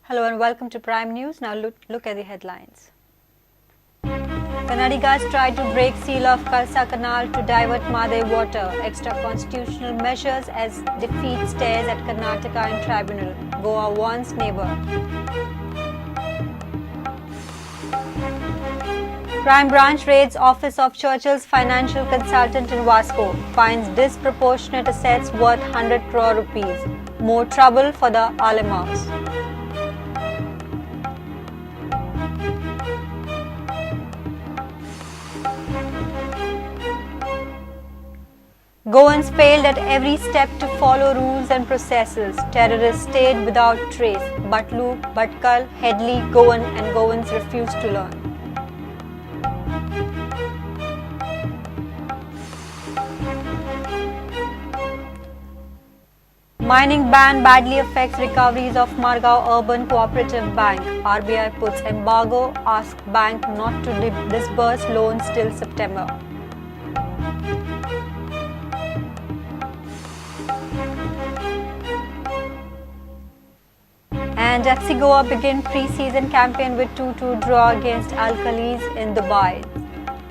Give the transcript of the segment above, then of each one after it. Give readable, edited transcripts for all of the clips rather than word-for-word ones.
Hello and welcome to Prime News. Now look at the headlines. Kannadigas tried to break seal of Kalsa Canal to divert Mhadei water. Extra constitutional measures as defeat stares at Karnataka in tribunal. Goa warns neighbour. Crime branch raids office of Churchill's financial consultant in Vasco. Finds disproportionate assets worth 100 crore rupees. More trouble for the Alemaus. Goans failed at every step to follow rules and processes. Terrorists stayed without trace. Batlu, Batkal, Headley, Goan and Goans refused to learn. Mining ban badly affects recoveries of Margao Urban Cooperative Bank. RBI puts embargo, asks bank not to disburse loans till September. And FC Goa begin pre-season campaign with 2-2 draw against Al-Khalis in Dubai.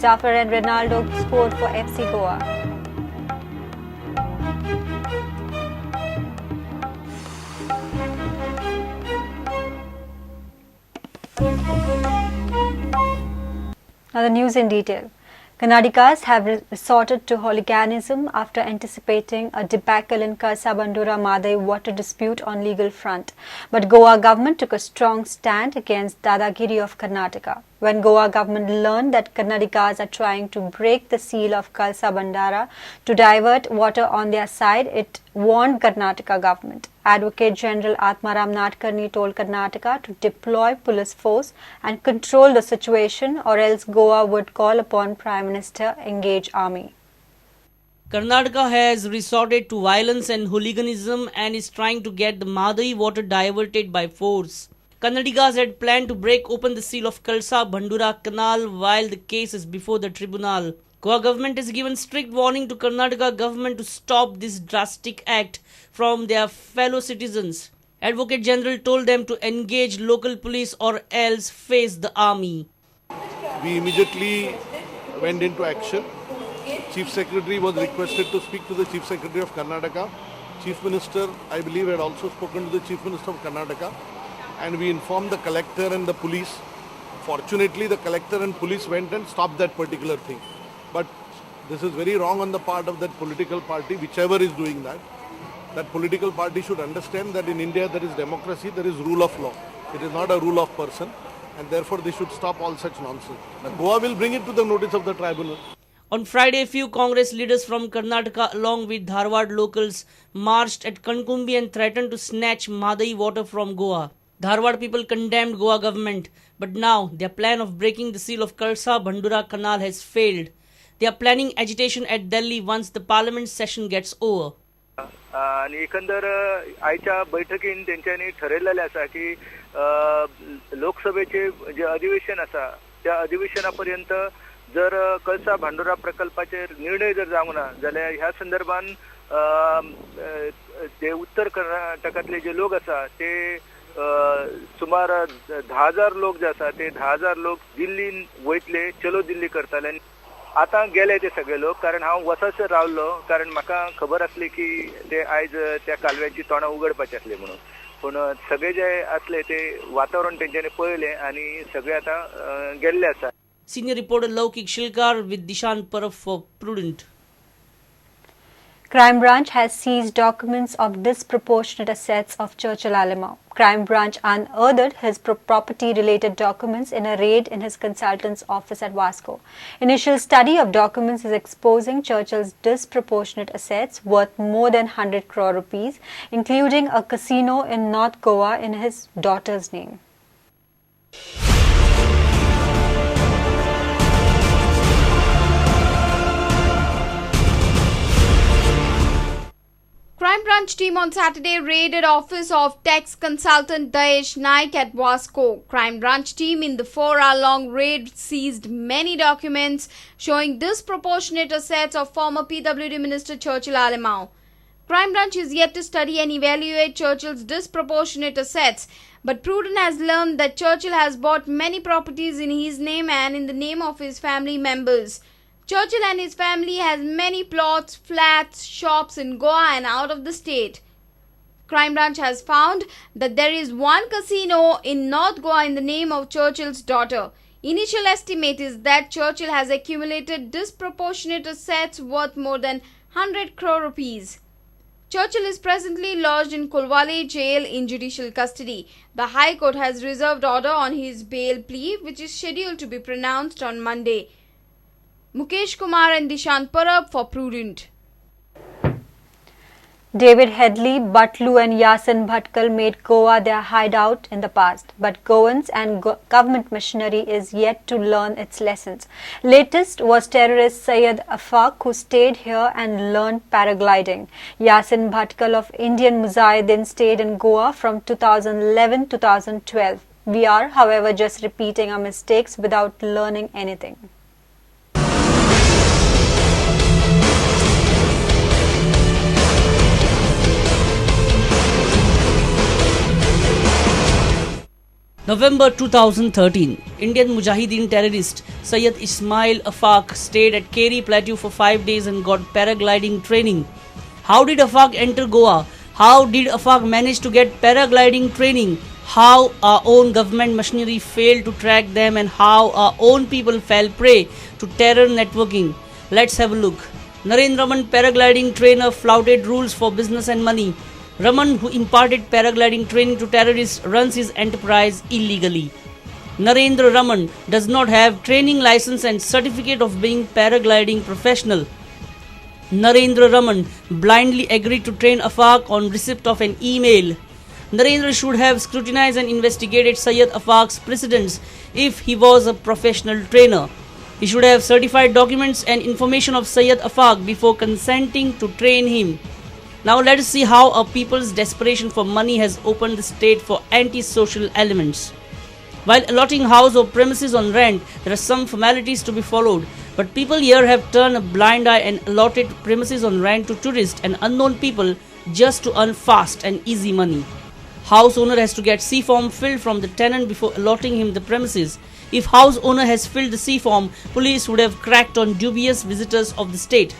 Jaffer and Ronaldo scored for FC Goa. Now the news in detail. Kannadigas have resorted to hooliganism after anticipating a debacle in Kalsa-Bhandura Mhadei water dispute on legal front. But Goa government took a strong stand against dadagiri of Karnataka. When Goa government learned that Kannadigas are trying to break the seal of Kalsa-Bhandura to divert water on their side, it warned Karnataka government. Advocate General Atmaram Nadkarni told Karnataka to deploy police force and control the situation, or else Goa would call upon Prime Minister engage army. Karnataka has resorted to violence and hooliganism and is trying to get the Mhadei water diverted by force. Kannadigas had planned to break open the seal of Kalsa-Bhandura Canal while the case is before the tribunal. Goa government has given strict warning to Karnataka government to stop this drastic act from their fellow citizens. Advocate General told them to engage local police or else face the army. We immediately went into action. Chief Secretary was requested to speak to the Chief Secretary of Karnataka. Chief Minister, I believe, had also spoken to the Chief Minister of Karnataka. And we informed the collector and the police. Fortunately, the collector and police went and stopped that particular thing. But this is very wrong on the part of that political party, whichever is doing that. That political party should understand that in India there is democracy, there is rule of law. It is not a rule of person, and therefore they should stop all such nonsense. Now, Goa will bring it to the notice of the tribunal. On Friday, few Congress leaders from Karnataka along with Dharwad locals marched at Kankumbi and threatened to snatch Mhadei water from Goa. Dharwad people condemned Goa government, but now their plan of breaking the seal of Kalsa-Bhandura Canal has failed. They are planning agitation at Delhi once the parliament session gets over. आणि एकंदर आजच्या बैठकीन त्यांच्यानी ठरवलेले आसा की लोकसभेचे जे अधिवेशन आसा त्या अधिवेशनापर्यंत जर कळसा भांडुरा प्रकल्पाचे निर्णय जर जावंक ना जाल्यार ह्या संदर्भान जे उत्तर कर्नाटकातले जे लोक आसा ते सुमार 10,000 लोक जे आसा ते 10,000 लोक दिल्लीन वयतले चलो दिल्ली करताले. आता गेले ते सगळे लोक कारण हांव वसासर रावलो कारण म्हाका खबर आसली की ते आयज त्या कालव्याची तोंडां उगडपाची आसली म्हणून पूण सगळे जे आसले ते वातावरण तेंच्यांनी पळयलें आनी सगळे आता गेल्ले आसा. Senior reporter Laukik Shilkar with Dishan Parab for Prudent. Crime branch has seized documents of disproportionate assets of Churchill Alemao. Crime branch unearthed his property-related documents in a raid in his consultant's office at Vasco. Initial study of documents is exposing Churchill's disproportionate assets worth more than 100 crore rupees, including a casino in North Goa in his daughter's name. Crime branch team on Saturday raided office of tax consultant Daesh Naik at Vasco. Crime branch team in the 4-hour-long raid seized many documents showing disproportionate assets of former PWD Minister Churchill Alemao. Crime Branch is yet to study and evaluate Churchill's disproportionate assets, but Prudent has learned that Churchill has bought many properties in his name and in the name of his family members. Churchill and his family has many plots, flats, shops in Goa and out of the state. Crime Branch has found that there is one casino in North Goa in the name of Churchill's daughter. Initial estimate is that Churchill has accumulated disproportionate assets worth more than 100 crore rupees. Churchill is presently lodged in Kolwale jail in judicial custody. The High Court has reserved order on his bail plea, which is scheduled to be pronounced on Monday. Mukesh Kumar and Dishant Parab for Prudent. David Headley, Butlu and Yasin Bhatkal made Goa their hideout in the past, but Goans and government machinery is yet to learn its lessons. Latest was terrorist Syed Afaq, who stayed here and learned paragliding. Yasin Bhatkal of Indian Mujahideen stayed in Goa from 2011-2012. We are, however, just repeating our mistakes without learning anything. November 2013, Indian Mujahideen terrorist Syed Ismail Afaq stayed at Keri Plateau for 5 days and got paragliding training. How did Afaq enter Goa? How did Afaq manage to get paragliding training? How our own government machinery failed to track them and how our own people fell prey to terror networking? Let's have a look. Narendra Raman, paragliding trainer, flouted rules for business and money. Raman, who imparted paragliding training to terrorists, runs his enterprise illegally. Narendra Raman does not have training license and certificate of being paragliding professional. Narendra Raman blindly agreed to train Afaq on receipt of an email. Narendra should have scrutinized and investigated Syed Afaq's precedents if he was a professional trainer. He should have certified documents and information of Syed Afaq before consenting to train him. Now let us see how a people's desperation for money has opened the state for anti-social elements. While allotting house or premises on rent, there are some formalities to be followed, but people here have turned a blind eye and allotted premises on rent to tourists and unknown people just to earn fast and easy money. House owner has to get C form filled from the tenant before allotting him the premises. If house owner has filled the C form, police would have cracked on dubious visitors of the state.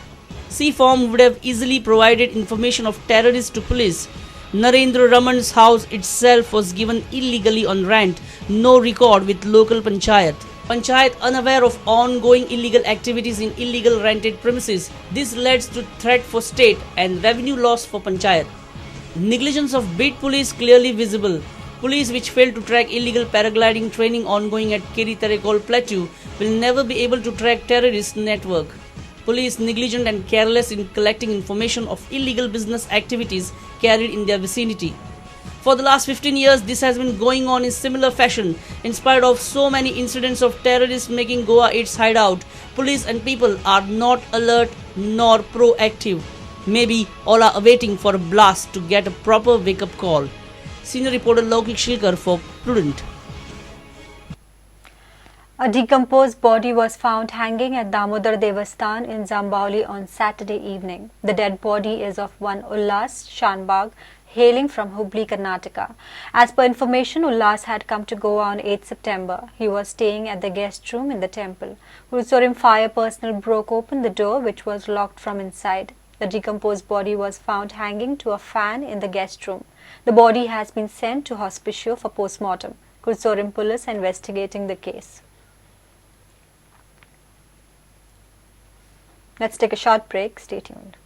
C form would have easily provided information of terrorists to police. Narendra Raman's house itself was given illegally on rent, no record with local panchayat. Panchayat unaware of ongoing illegal activities in illegal rented premises. This leads to threat for state and revenue loss for panchayat. Negligence of beat police clearly visible. Police which failed to track illegal paragliding training ongoing at Keri Plateau will never be able to track terrorist network. Police negligent and careless in collecting information of illegal business activities carried in their vicinity. For the last 15 years, this has been going on in similar fashion. In spite of so many incidents of terrorists making Goa its hideout, police and people are not alert nor proactive. Maybe all are awaiting for a blast to get a proper wake-up call. Senior reporter Laukik Shilkar for Prudent. A decomposed body was found hanging at Damodar Devasthan in Zambauli on Saturday evening. The dead body is of one Ullas Shanbag, hailing from Hubli, Karnataka. As per information, Ullas had come to Goa on 8 September. He was staying at the guest room in the temple. Gursorim fire personnel broke open the door, which was locked from inside. The decomposed body was found hanging to a fan in the guest room. The body has been sent to hospicio for post-mortem. Gursorim police investigating the case. Let's take a short break. Stay tuned.